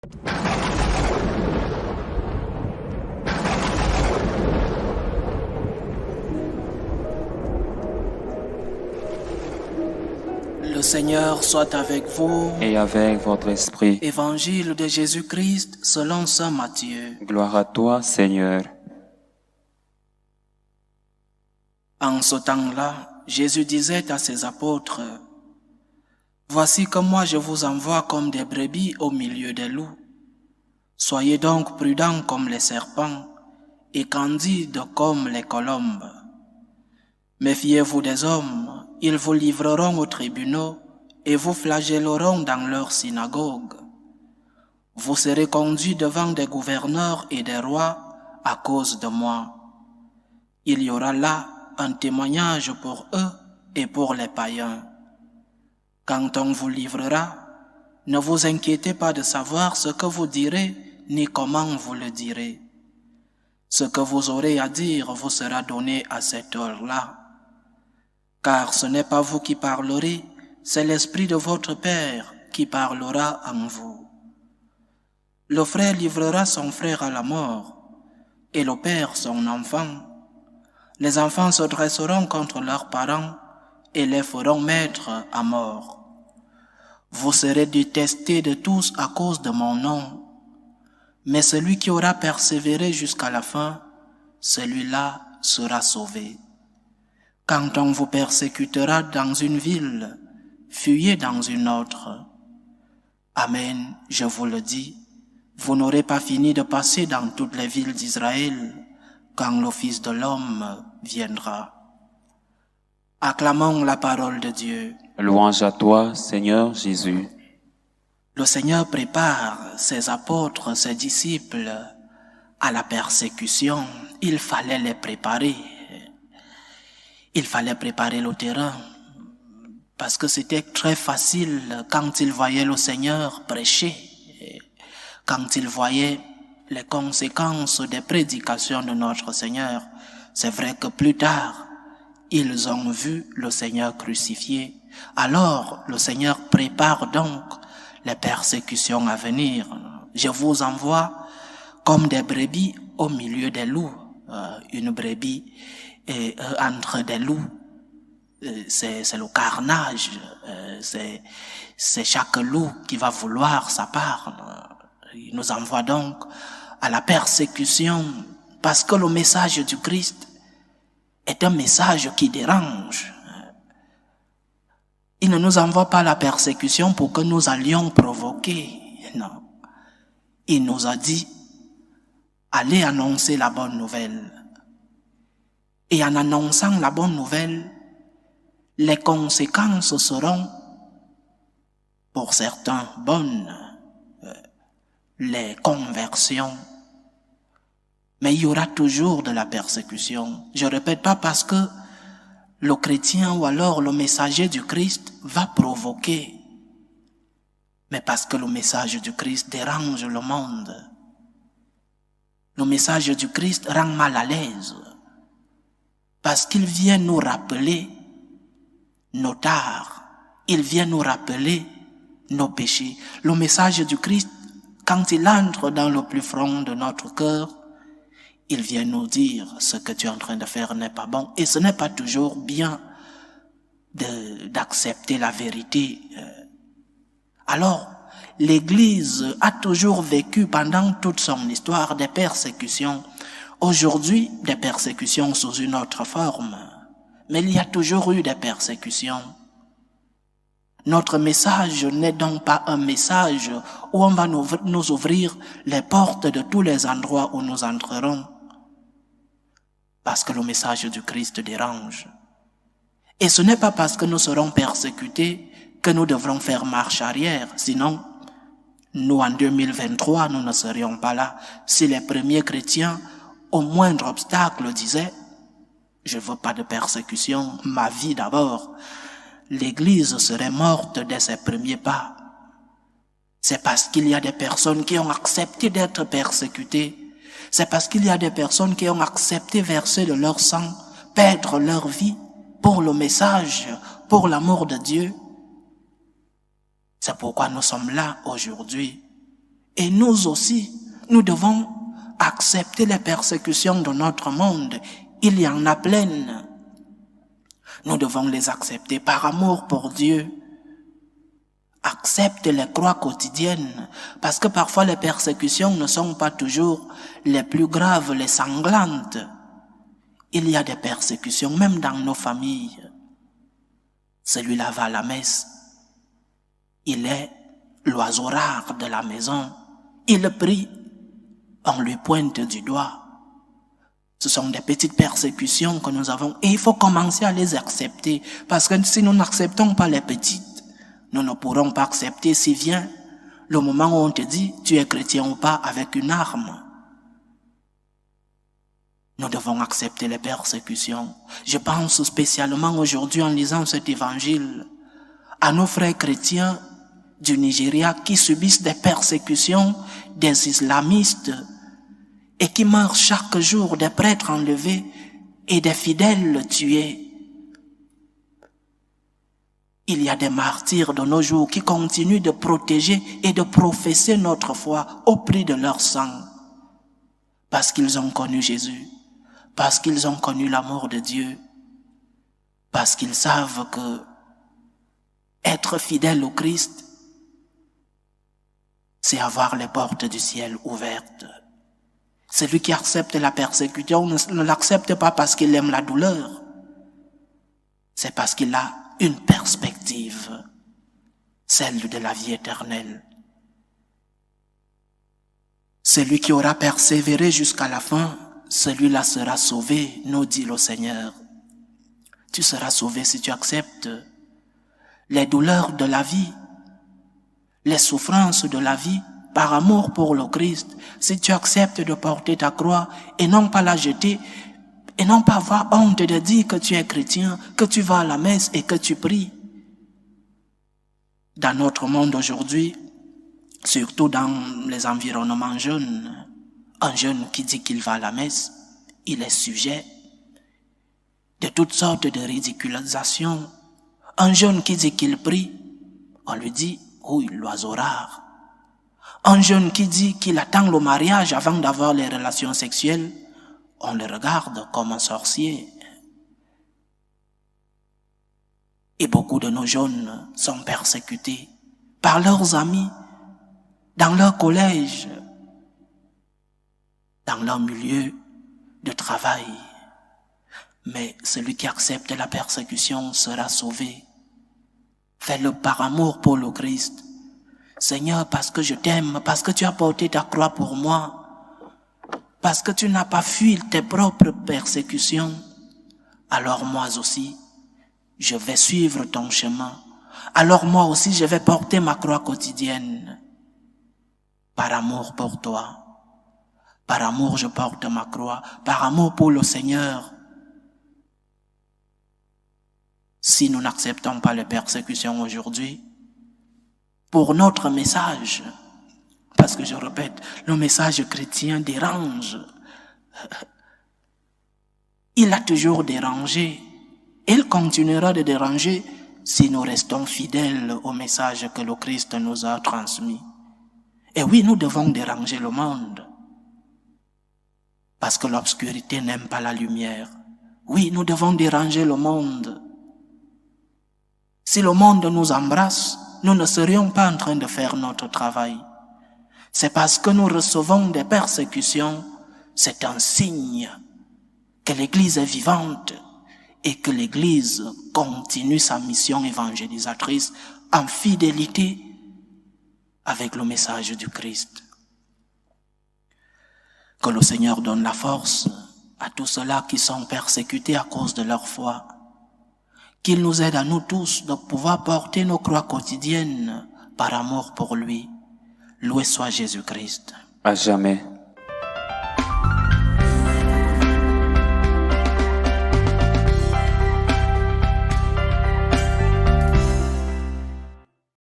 Le Seigneur soit avec vous. Et avec votre esprit. Évangile de Jésus-Christ selon saint Matthieu. Gloire à toi, Seigneur. En ce temps-là, Jésus disait à ses apôtres, « Voici que moi je vous envoie comme des brebis au milieu des loups. Soyez donc prudents comme les serpents et candides comme les colombes. Méfiez-vous des hommes, ils vous livreront aux tribunaux et vous flagelleront dans leurs synagogues. Vous serez conduits devant des gouverneurs et des rois à cause de moi. Il y aura là un témoignage pour eux et pour les païens. Quand on vous livrera, ne vous inquiétez pas de savoir ce que vous direz ni comment vous le direz. Ce que vous aurez à dire vous sera donné à cette heure-là. Car ce n'est pas vous qui parlerez, c'est l'Esprit de votre Père qui parlera en vous. Le frère livrera son frère à la mort, et le père son enfant. Les enfants se dresseront contre leurs parents et les feront mettre à mort. Vous serez détestés de tous à cause de mon nom, mais celui qui aura persévéré jusqu'à la fin, celui-là sera sauvé. Quand on vous persécutera dans une ville, fuyez dans une autre. Amen, je vous le dis, vous n'aurez pas fini de passer dans toutes les villes d'Israël quand le Fils de l'homme viendra. Acclamons la parole de Dieu. Louange à toi, Seigneur Jésus. Le Seigneur prépare ses apôtres, ses disciples à la persécution. Il fallait les préparer. Il fallait préparer le terrain parce que c'était très facile quand ils voyaient le Seigneur prêcher, quand ils voyaient les conséquences des prédications de notre Seigneur. C'est vrai que plus tard, ils ont vu le Seigneur crucifié. Alors, le Seigneur prépare donc les persécutions à venir. Je vous envoie comme des brebis au milieu des loups. Une brebis entre des loups, c'est le carnage, c'est chaque loup qui va vouloir sa part. Il nous envoie donc à la persécution parce que le message du Christ est un message qui dérange. Il ne nous envoie pas à la persécution pour que nous allions provoquer, non. Il nous a dit, allez annoncer la bonne nouvelle. Et en annonçant la bonne nouvelle, les conséquences seront, pour certains, bonnes, les conversions. Mais il y aura toujours de la persécution. Je répète pas parce que le chrétien ou alors le messager du Christ va provoquer, mais parce que le message du Christ dérange le monde. Le message du Christ rend mal à l'aise. Parce qu'il vient nous rappeler nos tares, il vient nous rappeler nos péchés. Le message du Christ, quand il entre dans le plus profond de notre cœur, il vient nous dire ce que tu es en train de faire n'est pas bon. Et ce n'est pas toujours bien d'accepter la vérité. Alors, l'Église a toujours vécu pendant toute son histoire des persécutions. Aujourd'hui, des persécutions sous une autre forme, mais il y a toujours eu des persécutions. Notre message n'est donc pas un message où on va nous ouvrir les portes de tous les endroits où nous entrerons, parce que le message du Christ dérange. Et ce n'est pas parce que nous serons persécutés que nous devrons faire marche arrière, sinon, nous en 2023, nous ne serions pas là. Si les premiers chrétiens au moindre obstacle disait « Je veux pas de persécution, ma vie d'abord », l'Église serait morte dès ses premiers pas. C'est parce qu'il y a des personnes qui ont accepté d'être persécutées. C'est parce qu'il y a des personnes qui ont accepté verser de leur sang, perdre leur vie pour le message, pour l'amour de Dieu. C'est pourquoi nous sommes là aujourd'hui. Et nous aussi, nous devons accepter les persécutions de notre monde. Il y en a plein. Nous devons les accepter par amour pour Dieu. Accepte les croix quotidiennes, parce que parfois les persécutions ne sont pas toujours les plus graves, les sanglantes. Il y a des persécutions, même dans nos familles. Celui-là va à la messe. Il est l'oiseau rare de la maison. Il prie. On lui pointe du doigt. Ce sont des petites persécutions que nous avons. Et il faut commencer à les accepter. Parce que si nous n'acceptons pas les petites, nous ne pourrons pas accepter si vient le moment où on te dit tu es chrétien ou pas avec une arme. Nous devons accepter les persécutions. Je pense spécialement aujourd'hui en lisant cet évangile à nos frères chrétiens du Nigeria qui subissent des persécutions des islamistes et qui meurent chaque jour, des prêtres enlevés et des fidèles tués. Il y a des martyrs de nos jours qui continuent de protéger et de professer notre foi au prix de leur sang. Parce qu'ils ont connu Jésus, parce qu'ils ont connu l'amour de Dieu, parce qu'ils savent que être fidèle au Christ, c'est avoir les portes du ciel ouvertes. Celui qui accepte la persécution ne l'accepte pas parce qu'il aime la douleur, c'est parce qu'il a une perspective, celle de la vie éternelle. Celui qui aura persévéré jusqu'à la fin, celui-là sera sauvé, nous dit le Seigneur. Tu seras sauvé si tu acceptes les douleurs de la vie, les souffrances de la vie, par amour pour le Christ. Si tu acceptes de porter ta croix et non pas la jeter, et non pas avoir honte de dire que tu es chrétien, que tu vas à la messe et que tu pries. Dans notre monde aujourd'hui, surtout dans les environnements jeunes, un jeune qui dit qu'il va à la messe, il est sujet de toutes sortes de ridiculations. Un jeune qui dit qu'il prie, on lui dit « oui, l'oiseau rare ». Un jeune qui dit qu'il attend le mariage avant d'avoir les relations sexuelles, on le regarde comme un sorcier. Et beaucoup de nos jeunes sont persécutés par leurs amis, dans leur collège, dans leur milieu de travail. Mais celui qui accepte la persécution sera sauvé. Fais-le par amour pour le Christ. Seigneur, parce que je t'aime, parce que tu as porté ta croix pour moi, parce que tu n'as pas fui tes propres persécutions, alors moi aussi, je vais suivre ton chemin. Alors moi aussi, je vais porter ma croix quotidienne. Par amour pour toi. Par amour, je porte ma croix. Par amour pour le Seigneur. Si nous n'acceptons pas les persécutions aujourd'hui, pour notre message, parce que je répète, le message chrétien dérange. Il a toujours dérangé. Il continuera de déranger si nous restons fidèles au message que le Christ nous a transmis. Et oui, nous devons déranger le monde. Parce que l'obscurité n'aime pas la lumière. Oui, nous devons déranger le monde. Si le monde nous embrasse, nous ne serions pas en train de faire notre travail. C'est parce que nous recevons des persécutions, c'est un signe que l'Église est vivante et que l'Église continue sa mission évangélisatrice en fidélité avec le message du Christ. Que le Seigneur donne la force à tous ceux-là qui sont persécutés à cause de leur foi. Qu'il nous aide à nous tous de pouvoir porter nos croix quotidiennes par amour pour lui. Loué soit Jésus-Christ. À jamais.